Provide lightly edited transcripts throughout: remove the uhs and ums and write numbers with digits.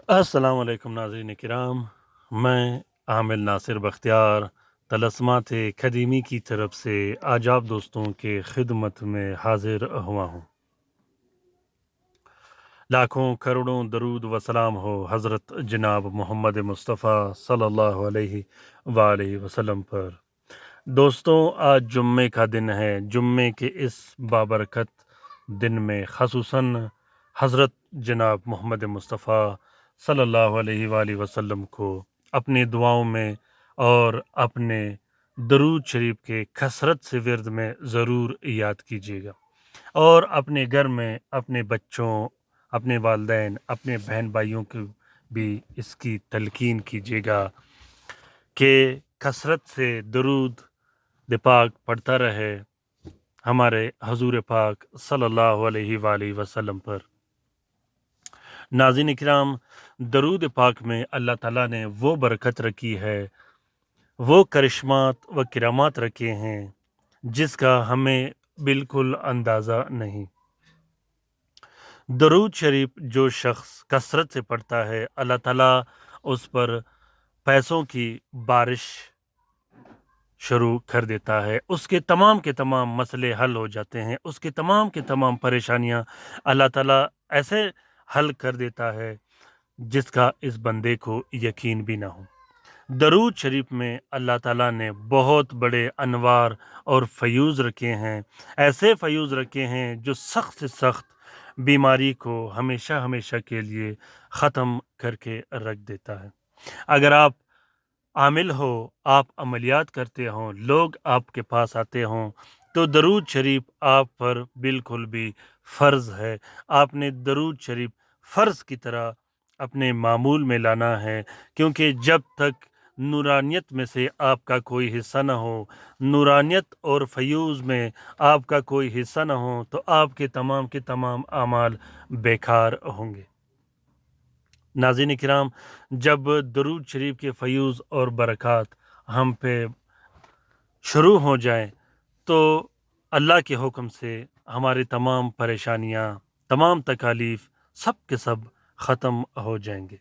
السلام علیکم ناظرین کرام، میں عامل ناصر بختیار طلسمات خدیمی کی طرف سے آج آپ دوستوں کے خدمت میں حاضر ہوا ہوں۔ لاکھوں کروڑوں درود و سلام ہو حضرت جناب محمد مصطفیٰ صلی اللہ علیہ وآلہ وسلم پر۔ دوستوں، آج جمعے کا دن ہے۔ جمعے کے اس بابرکت دن میں خصوصاً حضرت جناب محمد مصطفیٰ صلی اللہ علیہ وآلہ وسلم کو اپنی دعاؤں میں اور اپنے درود شریف کے کثرت سے ورد میں ضرور یاد کیجیے گا، اور اپنے گھر میں اپنے بچوں، اپنے والدین، اپنے بہن بھائیوں کو بھی اس کی تلقین کیجیے گا کہ کثرت سے درود پاک پڑھتا رہے ہمارے حضور پاک صلی اللہ علیہ وآلہ وسلم پر۔ ناظرین کرام، درود پاک میں اللہ تعالیٰ نے وہ برکت رکھی ہے، وہ کرشمات و کرامات رکھے ہیں جس کا ہمیں بالکل اندازہ نہیں۔ درود شریف جو شخص کثرت سے پڑھتا ہے، اللہ تعالیٰ اس پر پیسوں کی بارش شروع کر دیتا ہے، اس کے تمام مسئلے حل ہو جاتے ہیں، اس کے تمام پریشانیاں اللہ تعالیٰ ایسے حل کر دیتا ہے جس کا اس بندے کو یقین بھی نہ ہو۔ درود شریف میں اللہ تعالیٰ نے بہت بڑے انوار اور فیوز رکھے ہیں، ایسے فیوز رکھے ہیں جو سخت سے سخت بیماری کو ہمیشہ کے لیے ختم کر کے رکھ دیتا ہے۔ اگر آپ عامل ہو، آپ عملیات کرتے ہوں، لوگ آپ کے پاس آتے ہوں، تو درود شریف آپ پر بالکل بھی فرض ہے۔ آپ نے درود شریف فرض کی طرح اپنے معمول میں لانا ہے، کیونکہ جب تک نورانیت میں سے آپ کا کوئی حصہ نہ ہو، نورانیت اور فیوز میں آپ کا کوئی حصہ نہ ہو، تو آپ کے تمام اعمال بیکار ہوں گے۔ ناظرین کرام، جب درود شریف کے فیوز اور برکات ہم پہ شروع ہو جائیں تو اللہ کے حکم سے ہماری تمام پریشانیاں، تمام تکالیف سب کے سب ختم ہو جائیں گے۔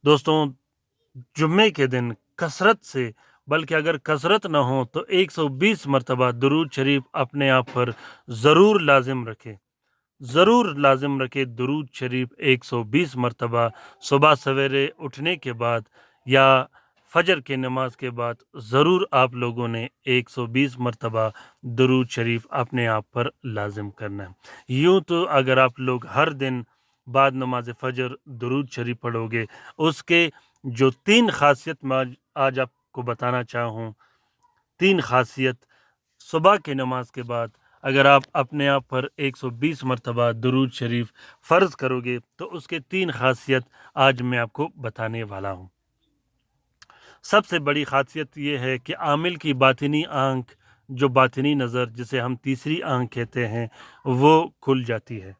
دوستوں، جمعے کے دن کثرت سے، بلکہ اگر کثرت نہ ہو تو 120 مرتبہ درود شریف اپنے آپ پر ضرور لازم رکھے۔ درود شریف 120 مرتبہ صبح سویرے اٹھنے کے بعد یا فجر کے نماز کے بعد ضرور آپ لوگوں نے 120 مرتبہ درود شریف اپنے آپ پر لازم کرنا ہے۔ یوں تو اگر آپ لوگ ہر دن بعد نماز فجر درود شریف پڑھو گے، اس کے جو 3 خاصیت میں آج آپ کو بتانا چاہوں، 3 خاصیت صبح کے نماز کے بعد اگر آپ اپنے آپ پر 120 مرتبہ درود شریف فرض کرو گے تو اس کے 3 خاصیت آج میں آپ کو بتانے والا ہوں۔ سب سے بڑی خاصیت یہ ہے کہ عامل کی باطنی آنکھ، جو باطنی نظر جسے ہم تیسری آنکھ کہتے ہیں، وہ کھل جاتی ہے۔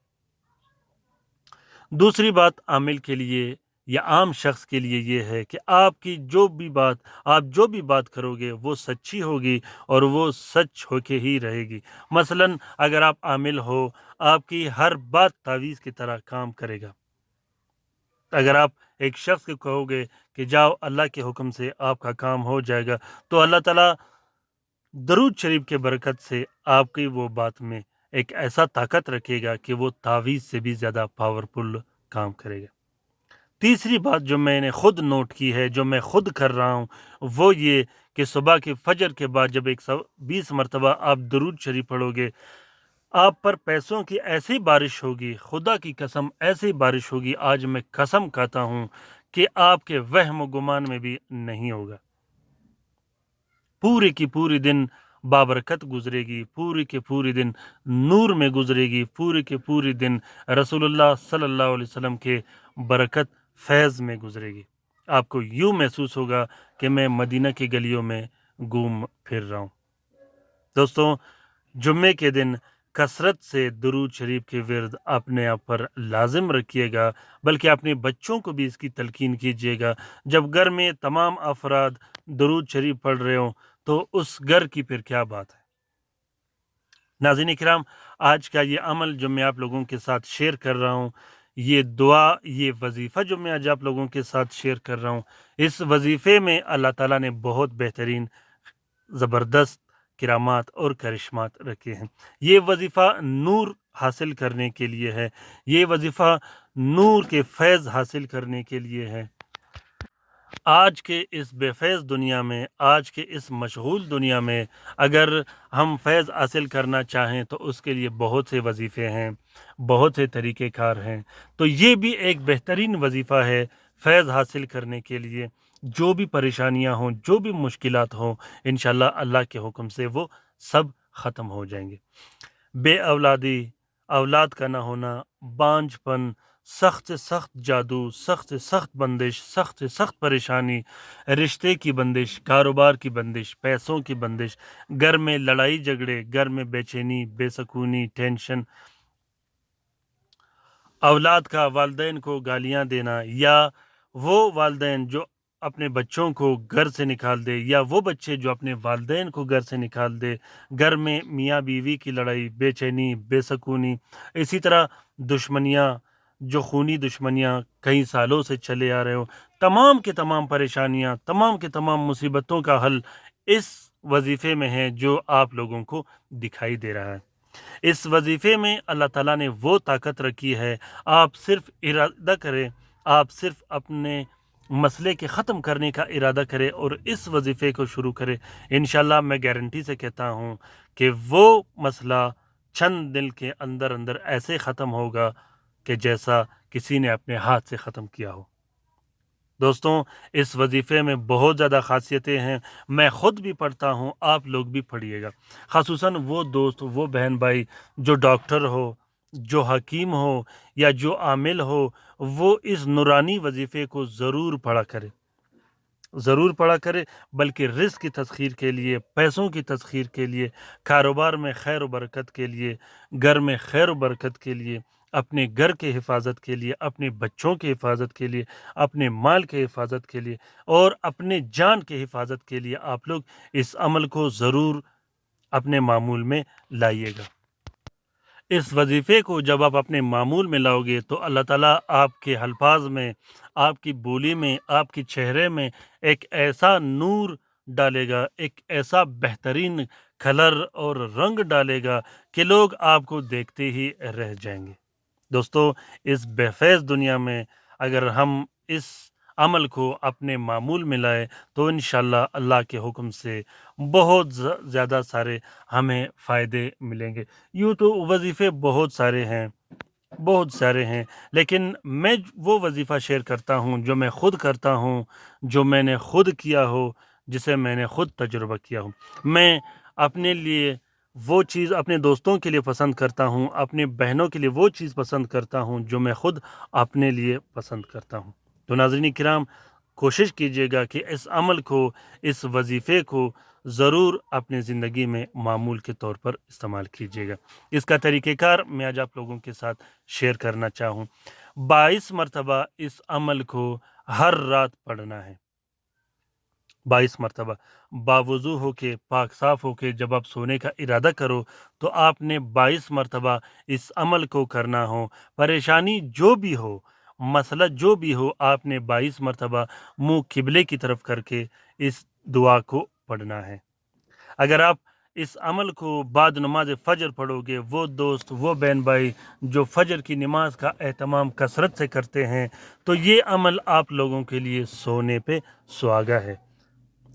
دوسری بات عامل کے لیے یا عام شخص کے لیے یہ ہے کہ آپ جو بھی بات کرو گے وہ سچی ہوگی اور وہ سچ ہو کے ہی رہے گی۔ مثلاً اگر آپ عامل ہو، آپ کی ہر بات تعویذ کی طرح کام کرے گا۔ اگر آپ ایک شخص کو کہو گے کہ جاؤ، اللہ کے حکم سے آپ کا کام ہو جائے گا، تو اللہ تعالیٰ درود شریف کے برکت سے آپ کی وہ بات میں ایک ایسا طاقت رکھے گا کہ وہ تعویذ سے بھی زیادہ پاورفل کام کرے گا۔ تیسری بات جو میں نے خود نوٹ کی ہے، جو میں خود کر رہا ہوں، وہ یہ کہ صبح کے فجر کے بعد جب 120 مرتبہ آپ درود شریف پڑھو گے، آپ پر پیسوں کی ایسی بارش ہوگی، خدا کی قسم ایسی بارش ہوگی، آج میں قسم کھاتا ہوں کہ آپ کے وہم و گمان میں بھی نہیں ہوگا۔ پوری کی پوری دن بابرکت گزرے گی، پوری کے پوری دن نور میں گزرے گی، پوری کے پوری دن رسول اللہ صلی اللہ علیہ وسلم کے برکت فیض میں گزرے گی۔ آپ کو یوں محسوس ہوگا کہ میں مدینہ کی گلیوں میں گھوم پھر رہا ہوں۔ دوستوں، جمعے کے دن کثرت سے درود شریف کے ورد اپنے آپ پر لازم رکھیے گا، بلکہ اپنے بچوں کو بھی اس کی تلقین کیجیے گا۔ جب گھر میں تمام افراد درود شریف پڑھ رہے ہوں تو اس گھر کی پھر کیا بات ہے۔ ناظرین کرام، آج کا یہ عمل جو میں آپ لوگوں کے ساتھ شیئر کر رہا ہوں، یہ دعا، یہ وظیفہ جو میں آج آپ لوگوں کے ساتھ شیئر کر رہا ہوں، اس وظیفے میں اللہ تعالیٰ نے بہت بہترین زبردست کرامات اور کرشمات رکھے ہیں۔ یہ وظیفہ نور حاصل کرنے کے لیے ہے، یہ وظیفہ نور کے فیض حاصل کرنے کے لیے ہے۔ آج کے اس بے فیض دنیا میں، آج کے اس مشغول دنیا میں اگر ہم فیض حاصل کرنا چاہیں تو اس کے لیے بہت سے وظیفے ہیں، بہت سے طریقہ کار ہیں۔ تو یہ بھی ایک بہترین وظیفہ ہے فیض حاصل کرنے کے لیے۔ جو بھی پریشانیاں ہوں، جو بھی مشکلات ہوں، انشاءاللہ اللہ کے حکم سے وہ سب ختم ہو جائیں گے۔ بے اولادی، اولاد کا نہ ہونا، بانجھ پن، سخت سے سخت جادو، سخت سے سخت بندش، سخت سے سخت پریشانی، رشتے کی بندش، کاروبار کی بندش، پیسوں کی بندش، گھر میں لڑائی جھگڑے، گھر میں بے چینی، بے سکونی، ٹینشن، اولاد کا والدین کو گالیاں دینا، یا وہ والدین جو اپنے بچوں کو گھر سے نکال دے، یا وہ بچے جو اپنے والدین کو گھر سے نکال دے، گھر میں میاں بیوی کی لڑائی، بے چینی، بے سکونی، اسی طرح دشمنیاں، جو خونی دشمنیاں کئی سالوں سے چلے آ رہے ہو، تمام کے تمام پریشانیاں، تمام کے تمام مصیبتوں کا حل اس وظیفے میں ہے جو آپ لوگوں کو دکھائی دے رہا ہے۔ اس وظیفے میں اللہ تعالیٰ نے وہ طاقت رکھی ہے، آپ صرف ارادہ کریں، آپ صرف اپنے مسئلے کے ختم کرنے کا ارادہ کریں اور اس وظیفے کو شروع کریں، انشاءاللہ میں گارنٹی سے کہتا ہوں کہ وہ مسئلہ چند دن کے اندر اندر ایسے ختم ہوگا کہ جیسا کسی نے اپنے ہاتھ سے ختم کیا ہو۔ دوستوں، اس وظیفے میں بہت زیادہ خاصیتیں ہیں، میں خود بھی پڑھتا ہوں، آپ لوگ بھی پڑھیے گا۔ خصوصاً وہ دوست، وہ بہن بھائی جو ڈاکٹر ہو، جو حکیم ہو، یا جو عامل ہو، وہ اس نورانی وظیفے کو ضرور پڑھا کرے، ضرور پڑھا کرے، بلکہ رزق کی تسخیر کے لیے، پیسوں کی تسخیر کے لیے، کاروبار میں خیر و برکت کے لیے، گھر میں خیر و برکت کے لیے، اپنے گھر کے حفاظت کے لیے، اپنے بچوں کی حفاظت کے لیے، اپنے مال کے حفاظت کے لیے، اور اپنے جان کے حفاظت کے لیے آپ لوگ اس عمل کو ضرور اپنے معمول میں لائیے گا۔ اس وظیفے کو جب آپ اپنے معمول میں لاؤ گے تو اللہ تعالیٰ آپ کے الفاظ میں، آپ کی بولی میں، آپ کے چہرے میں ایک ایسا نور ڈالے گا، ایک ایسا بہترین کلر اور رنگ ڈالے گا کہ لوگ آپ کو دیکھتے ہی رہ جائیں گے۔ دوستو، اس بے فیض دنیا میں اگر ہم اس عمل کو اپنے معمول میں لائے تو انشاءاللہ اللہ کے حکم سے بہت زیادہ سارے ہمیں فائدے ملیں گے۔ یوں تو وظیفے بہت سارے ہیں، بہت سارے ہیں، لیکن میں وہ وظیفہ شیئر کرتا ہوں جو میں خود کرتا ہوں، جو میں نے خود کیا ہو، جسے میں نے خود تجربہ کیا ہوں۔ میں اپنے لیے وہ چیز اپنے دوستوں کے لیے پسند کرتا ہوں، اپنے بہنوں کے لیے وہ چیز پسند کرتا ہوں جو میں خود اپنے لیے پسند کرتا ہوں۔ تو ناظرین کرام، کوشش کیجیے گا کہ اس عمل کو، اس وظیفے کو ضرور اپنی زندگی میں معمول کے طور پر استعمال کیجیے گا۔ اس کا طریقہ کار میں آج آپ لوگوں کے ساتھ شیئر کرنا چاہوں۔ 22 مرتبہ اس عمل کو ہر رات پڑھنا ہے، 22 مرتبہ باوضو ہو کے، پاک صاف ہو کے جب آپ سونے کا ارادہ کرو تو آپ نے 22 مرتبہ اس عمل کو کرنا ہو۔ پریشانی جو بھی ہو، مسئلہ جو بھی ہو، آپ نے 22 مرتبہ منہ قبلے کی طرف کر کے اس دعا کو پڑھنا ہے۔ اگر آپ اس عمل کو بعد نماز فجر پڑھو گے، وہ دوست، وہ بہن بھائی جو فجر کی نماز کا اہتمام کثرت سے کرتے ہیں، تو یہ عمل آپ لوگوں کے لیے سونے پہ سہاگا ہے۔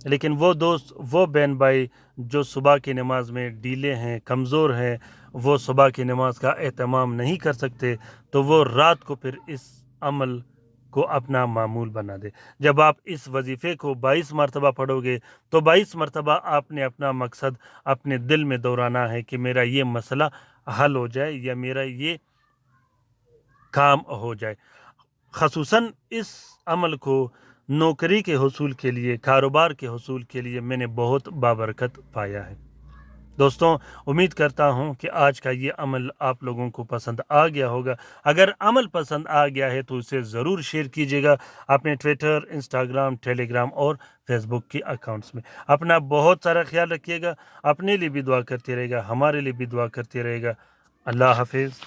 لیکن وہ دوست، وہ بہن بھائی جو صبح کی نماز میں ڈھیلے ہیں، کمزور ہیں، وہ صبح کی نماز کا اہتمام نہیں کر سکتے، تو وہ رات کو پھر اس عمل کو اپنا معمول بنا دے۔ جب آپ اس وظیفے کو 22 مرتبہ پڑھو گے تو 22 مرتبہ آپ نے اپنا مقصد اپنے دل میں دہرانا ہے کہ میرا یہ مسئلہ حل ہو جائے، یا میرا یہ کام ہو جائے۔ خصوصاً اس عمل کو نوکری کے حصول کے لیے، کاروبار کے حصول کے لیے میں نے بہت بابرکت پایا ہے۔ دوستوں، امید کرتا ہوں کہ آج کا یہ عمل آپ لوگوں کو پسند آ گیا ہوگا۔ اگر عمل پسند آ گیا ہے تو اسے ضرور شیئر کیجیے گا اپنے ٹویٹر، انسٹاگرام، ٹیلی گرام اور فیس بک کی اکاؤنٹس میں۔ اپنا بہت سارا خیال رکھیے گا، اپنے لیے بھی دعا کرتے رہے گا، ہمارے لیے بھی دعا کرتے رہے گا۔ اللہ حافظ۔